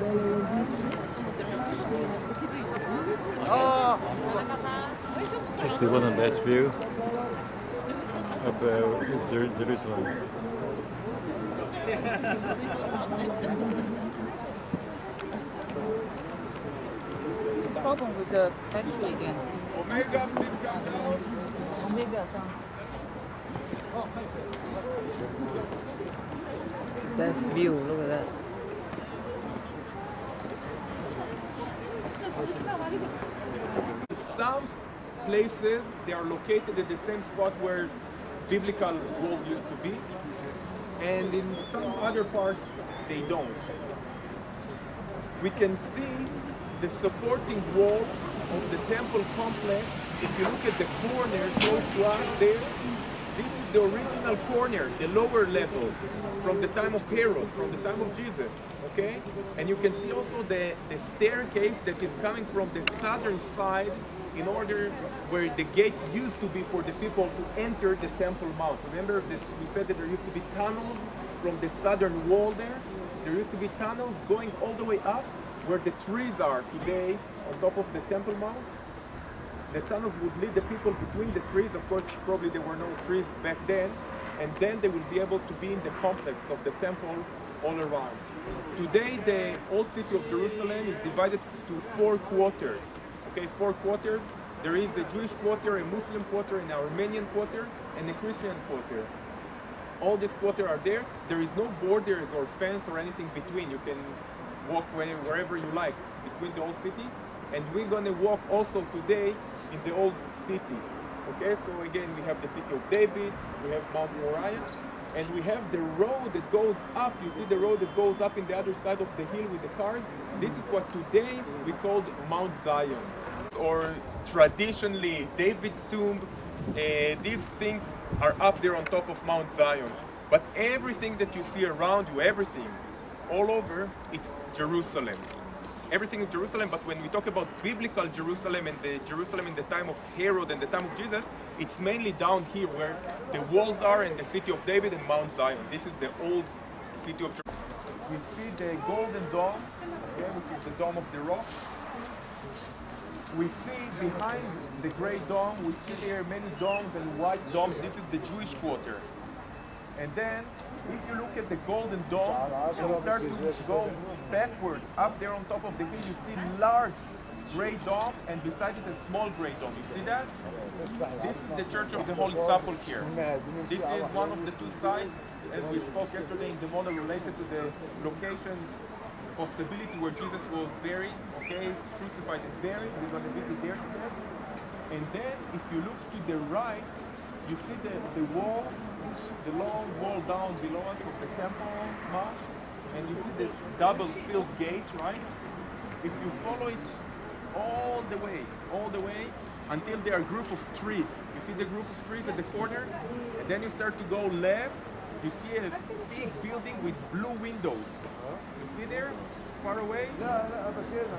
It's the one of the best view of Jerusalem. The problem with the battery again. Omega, please come down. Omega, come. Best view, look at that. Some places, they are located at the same spot where biblical walls used to be, and in some other parts, they don't. We can see the supporting wall of the temple complex. If you look at the corner close to us there, this is the original corner, the lower level, from the time of Herod, from the time of Jesus, okay? And you can see also the staircase that is coming from the southern side in order where the gate used to be for the people to enter the Temple Mount. Remember that we said that there used to be tunnels from the southern wall there? There used to be tunnels going all the way up where the trees are today on top of the Temple Mount. The tunnels would lead the people between the trees. Of course, probably there were no trees back then. And then they will be able to be in the complex of the temple all around. Today, the old city of Jerusalem is divided to 4 quarters. Okay, 4 quarters. There is a Jewish quarter, a Muslim quarter, an Armenian quarter, and a Christian quarter. All these quarters are there. There is no borders or fence or anything between. You can walk wherever you like between the old cities. And we're going to walk also today in the old city. Okay, so again, we have the city of David, we have Mount Moriah, and we have the road that goes up. You see the road that goes up in the other side of the hill with the cars? This is what today we call Mount Zion. Or traditionally, David's tomb. These things are up there on top of Mount Zion. But everything that you see around you, everything, all over, it's Jerusalem. Everything in Jerusalem, but when we talk about biblical Jerusalem and the Jerusalem in the time of Herod and the time of Jesus, it's mainly down here where the walls are and the city of David and Mount Zion. This is the old city of Jerusalem. We see the golden dome, okay, which is the dome of the rock. We see behind the great dome, we see there many domes and white domes. This is the Jewish quarter. And then, if you look at the golden dome, and you start to go backwards, up there on top of the hill, you see large gray dome, and beside it a small gray dome. You see that? This is the Church of the Holy Sepulchre here. This is one of the 2 sites, as we spoke yesterday in the model related to the location possibility where Jesus was buried, okay, crucified and buried. We're going to visit there today. And then, if you look to the right, you see the wall, the long wall down below us of the Temple Mount, and you see the double sealed gate, right? If you follow it all the way until there are a group of trees. You see the group of trees at the corner? And then you start to go left, you see a big building with blue windows. You see there? Far away?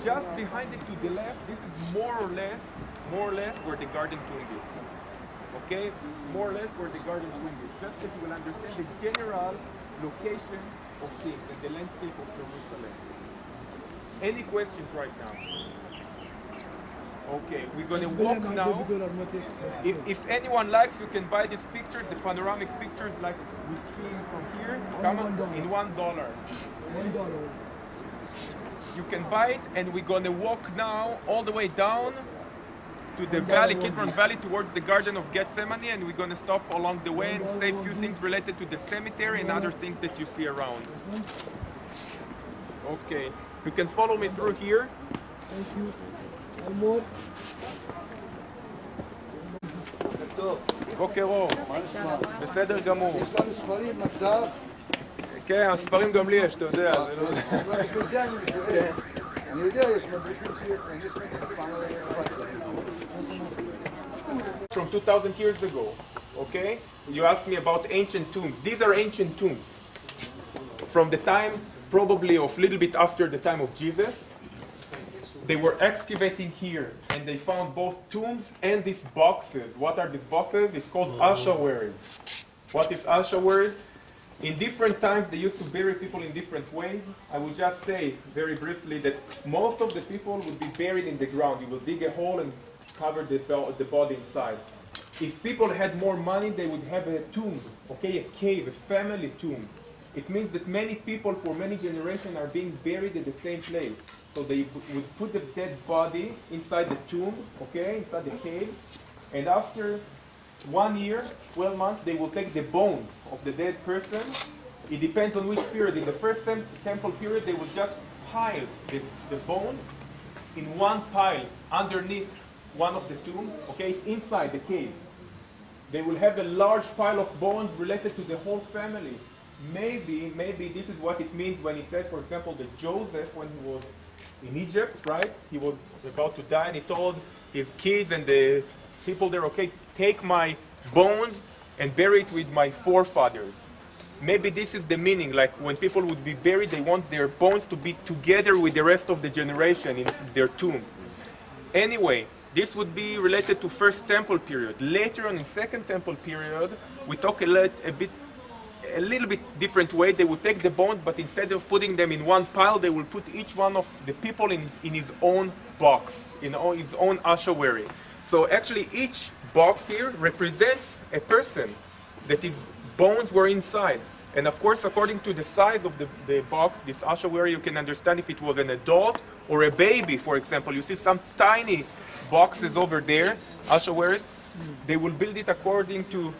Just behind it to the left, this is more or less where the garden tomb is. Okay, more or less where the garden tomb is. Just that you will understand the general location of things and the landscape of Jerusalem. Any questions right now? Okay, we're going to walk now. If anyone likes, you can buy this picture, the panoramic pictures like we see from here. Come on, in $1. You can buy it, and we're going to walk now all the way down to the valley, Kidron Valley, towards the Garden of Gethsemane, and we're going to stop along the way and say a few things related to the cemetery and other things that you see around. Okay, you can follow me through here. Thank you. One more. בוקר אור, בסדר גמור. יש לנו ספרים, מצב. כן, הספרים גם לי יש, אתה יודע. אני יודע, יש מדריכים שיש From 2,000 years ago, okay? You asked me about ancient tombs. These are ancient tombs. From the time, probably of a little bit after the time of Jesus. They were excavating here, and they found both tombs and these boxes. What are these boxes? It's called ossuaries. What is ossuaries? In different times, they used to bury people in different ways. I will just say very briefly that most of the people would be buried in the ground. You will dig a hole and cover the body inside. If people had more money, they would have a tomb, okay, a cave, a family tomb. It means that many people for many generations are being buried at the same place. So they would put the dead body inside the tomb, okay, inside the cave, and after 1 year, 12 months, they will take the bones of the dead person. It depends on which period. In the first temple period, they would just pile the bones in one pile underneath one of the tombs, okay, it's inside the cave. They will have a large pile of bones related to the whole family. Maybe this is what it means when it says, for example, that Joseph, when he was in Egypt, right, he was about to die, and he told his kids and the people there, okay, take my bones and bury it with my forefathers. Maybe this is the meaning, like when people would be buried, they want their bones to be together with the rest of the generation in their tomb. Anyway, this would be related to first temple period. Later on in second temple period, we talk a little bit different way. They would take the bones, but instead of putting them in one pile, they will put each one of the people in his own box, in his own ossuary. So actually each box here represents a person that his bones were inside. And of course, according to the size of the box, this ossuary, you can understand if it was an adult or a baby, for example. You see some tiny boxes over there, ossuaries. They will build it according to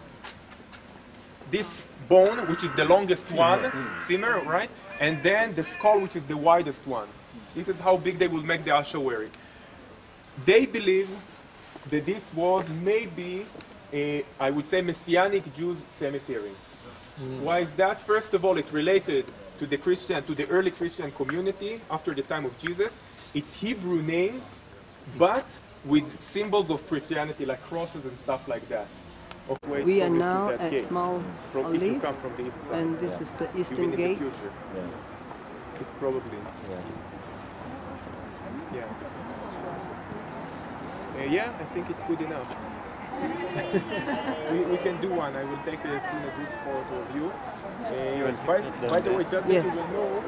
this bone, which is the longest one, femur, right? And then the skull, which is the widest one. This is how big they will make the ossuary. They believe that this was maybe a, I would say, Messianic Jews cemetery. Why is that? First of all, it related to the early Christian community after the time of Jesus. It's Hebrew names, but with symbols of Christianity, like crosses and stuff like that. Okay, we are now at Mount Olive, and this is the eastern gate. It's probably, yeah, I think it's good enough. we can do one. I will take a group photo of you. By the way, just that you will know,